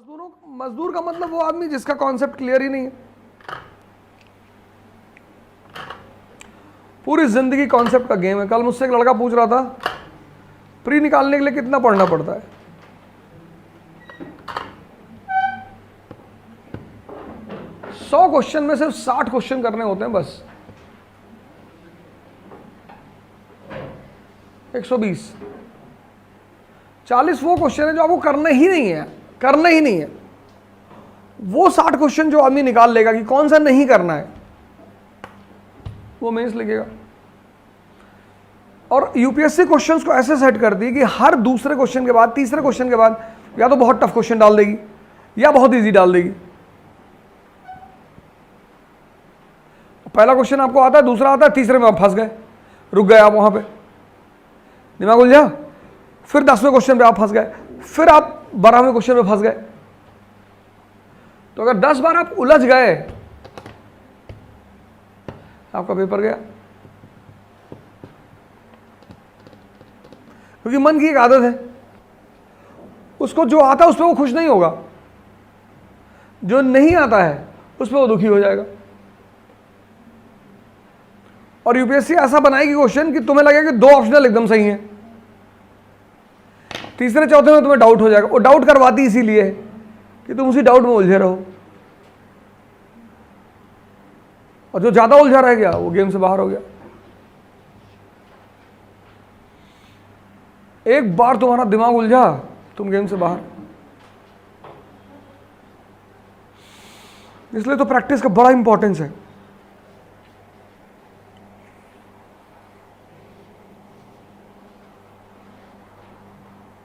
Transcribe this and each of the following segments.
मजदूर का मतलब वो आदमी जिसका कॉन्सेप्ट क्लियर ही नहीं है। पूरी जिंदगी कॉन्सेप्ट का गेम है। कल मुझसे एक लड़का पूछ रहा था प्री निकालने के लिए कितना पढ़ना पड़ता है। सौ क्वेश्चन में सिर्फ 60 क्वेश्चन करने होते हैं बस। 120 40 वो क्वेश्चन है जो आपको करना ही नहीं है, करना ही नहीं है। वो 60 क्वेश्चन जो आदमी निकाल लेगा कि कौन सा नहीं करना है, वो मेंस लिखेगा। और यूपीएससी क्वेश्चंस को ऐसे सेट करती है कि हर दूसरे क्वेश्चन के बाद, तीसरे क्वेश्चन के बाद या तो बहुत टफ क्वेश्चन डाल देगी या बहुत इजी डाल देगी। पहला क्वेश्चन आपको आता है, दूसरा आता है, तीसरे में आप फंस गए, रुक गए आप वहां पे, दिमाग उलझा। फिर 10वें क्वेश्चन पे आप फंस गए, फिर आप 12वें क्वेश्चन पे फंस गए। तो अगर 10 बार आप उलझ गए, आपका पेपर गया। क्योंकि मन की एक आदत है, उसको जो आता है उस पर वो खुश नहीं होगा, जो नहीं आता है उस पर वो दुखी हो जाएगा। और यूपीएससी ऐसा बनाएगी क्वेश्चन कि तुम्हें लगेगा कि 2 ऑप्शनल एकदम सही हैं, तीसरे चौथे में तुम्हें डाउट हो जाएगा। वो डाउट करवाती इसीलिए है कि तुम उसी डाउट में उलझे रहो, और जो ज्यादा उलझा रह गया वो गेम से बाहर हो गया। एक बार तुम्हारा दिमाग उलझा, तुम गेम से बाहर। इसलिए तो प्रैक्टिस का बड़ा इंपॉर्टेंस है।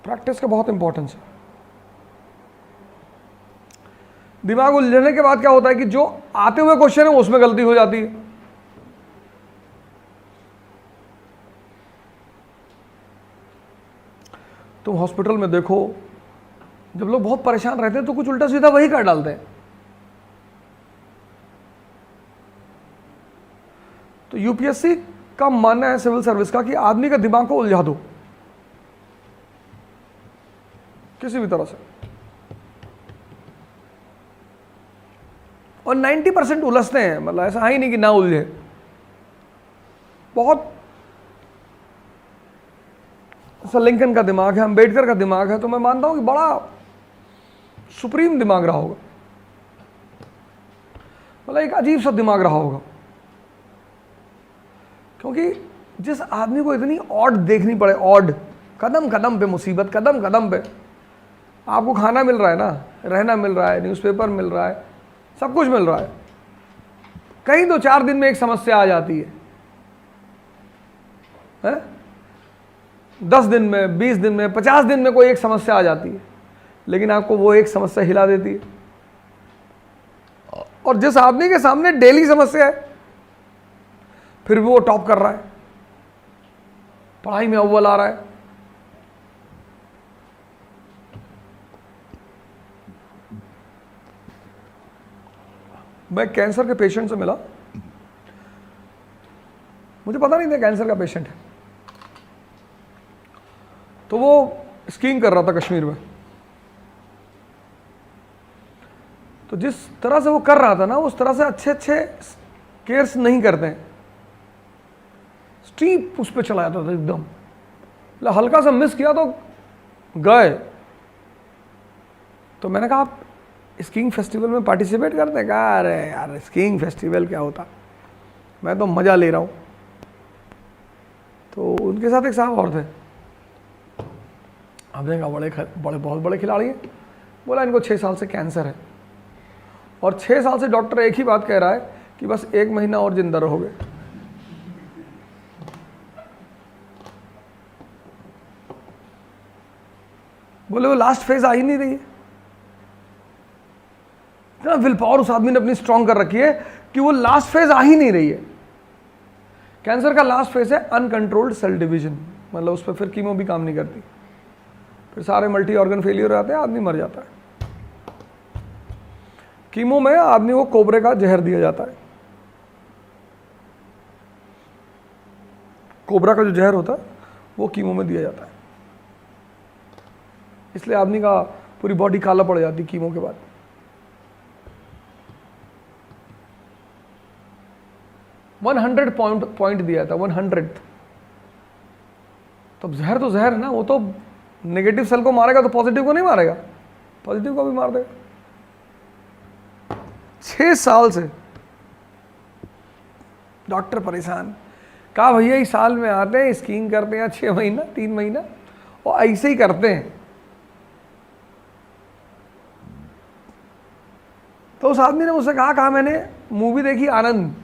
प्रैक्टिस का बहुत इंपॉर्टेंस है। दिमाग उलझने के बाद क्या होता है कि जो आते हुए क्वेश्चन है उसमें गलती हो जाती है। तुम हॉस्पिटल में देखो, जब लोग बहुत परेशान रहते हैं तो कुछ उल्टा सीधा वही कर डालते हैं। तो यूपीएससी का मानना है सिविल सर्विस का कि आदमी का दिमाग को उलझा दो किसी भी तरह से, और 90% उलझते हैं। मतलब ऐसा है ही नहीं कि ना उलझे, बहुत। लिंकन का दिमाग है, अंबेडकर का दिमाग है, तो मैं मानता हूं कि बड़ा सुप्रीम दिमाग रहा होगा, मतलब एक अजीब सा दिमाग रहा होगा। क्योंकि जिस आदमी को इतनी ऑड देखनी पड़े, ऑड, कदम कदम पे मुसीबत, कदम कदम पे आपको खाना मिल रहा है ना, रहना मिल रहा है, न्यूज़पेपर मिल रहा है, सब कुछ मिल रहा है, कहीं 2-4 दिन में एक समस्या आ जाती है? 10 दिन में, 20 दिन में, 50 दिन में कोई एक समस्या आ जाती है, लेकिन आपको वो एक समस्या हिला देती है। और जिस आदमी के सामने डेली समस्या है, फिर भी वो टॉप कर रहा है, पढ़ाई में अव्वल आ रहा है। मैं कैंसर के पेशेंट से मिला, मुझे पता नहीं था कैंसर का पेशेंट है। तो वो स्कीइंग कर रहा था कश्मीर में। तो जिस तरह से वो कर रहा था ना, उस तरह से अच्छे केयर्स नहीं करते हैं। स्टीप उस पर चला जाता था एकदम, मतलब हल्का सा मिस किया तो गए। तो मैंने कहा आप स्कीइंग फेस्टिवल में पार्टिसिपेट करते हैं? कहा अरे यार स्कीइंग फेस्टिवल क्या होता, मैं तो मज़ा ले रहा हूँ। तो उनके साथ एक साहब और थे, हमने कहा बड़े बहुत बड़े खिलाड़ी हैं। बोला इनको 6 साल से कैंसर है, और 6 साल से डॉक्टर एक ही बात कह रहा है कि बस 1 महीना और जिंदा रहोगे। बोले वो लास्ट फेज आ ही नहीं रही है। इतना विल पावर उस आदमी ने अपनी स्ट्रांग कर रखी है कि वो लास्ट फेज आ ही नहीं रही है। कैंसर का लास्ट फेज है अनकंट्रोल्ड सेल डिवीजन, मतलब उस पर फिर कीमो भी काम नहीं करती, फिर सारे मल्टी ऑर्गन फेलियर आते हैं, आदमी मर जाता है। कीमो में आदमी को कोबरे का जहर दिया जाता है। कोबरा का जो जहर होता है वो कीमो में दिया जाता है, इसलिए आदमी का पूरी बॉडी काला पड़ जाती कीमो के बाद। $100 दिया था, 100। तो जहर तो जहर है ना, वो तो नेगेटिव सेल को मारेगा तो पॉजिटिव को नहीं मारेगा, पॉजिटिव को भी मार देगा। 6 साल से डॉक्टर परेशान, कहा भैया इस साल में आते हैं, स्कीइंग करते हैं 6 महीना 3 महीना और ऐसे ही करते हैं। तो उस आदमी ने मुझसे कहा मैंने मूवी देखी आनंद,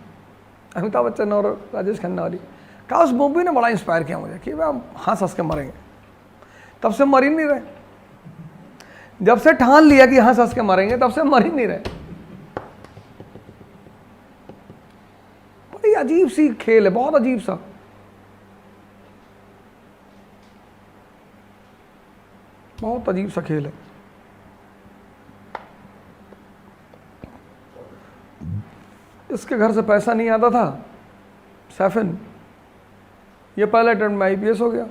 अमिताभ बच्चन और राजेश खन्ना वाली, कहा उस मूवी ने बड़ा इंस्पायर किया मुझे कि भाई हम हंस के मरेंगे। तब से मर ही नहीं रहे, जब से ठान लिया कि हंस के मरेंगे तब से मर ही नहीं रहे। बड़ी अजीब सी खेल है, बहुत अजीब सा। बहुत अजीब सा खेल है। इसके घर से पैसा नहीं आता था, सैफिन, ये पहले अटेम्प्ट में IPS हो गया।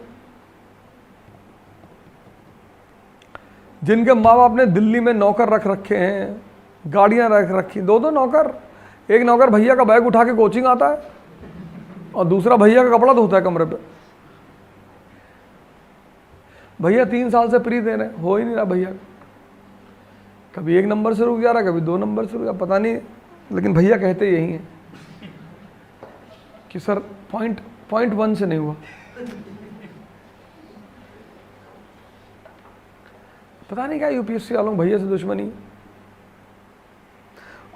जिनके माँ बाप ने दिल्ली में नौकर रख रखे हैं, गाड़ियां रख रखी, 2 नौकर, एक नौकर भैया का बैग उठा के कोचिंग आता है और दूसरा भैया का कपड़ा धोता है कमरे पे। भैया 3 साल से प्री दे रहे, हो ही नहीं रहा भैया, कभी 1 नंबर से रुक जा रहा, कभी 2 नंबर से रुक जा, पता नहीं, लेकिन भैया कहते यही हैं कि सर पॉइंट 1 से नहीं हुआ। पता नहीं क्या UPSC वालों भैया से दुश्मनी,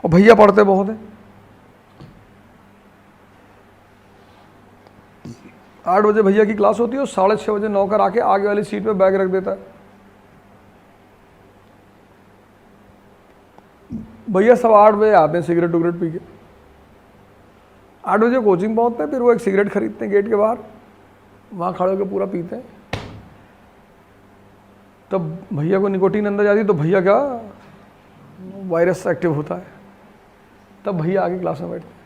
और भैया पढ़ते बहुत हैं। 8 बजे भैया की क्लास होती है और 6:30 बजे नौकर आके आगे वाली सीट पे बैग रख देता है। भैया सब 8 बजे आते हैं सिगरेट उगरेट पी के, 8 बजे कोचिंग पहुंचते हैं, फिर वो एक सिगरेट खरीदते हैं गेट के बाहर, वहाँ खड़े होकर पूरा पीते हैं। तब भैया को निकोटीन अंदर जाती है तो भैया क्या वायरस एक्टिव होता है, तब भैया आगे क्लास में बैठते हैं।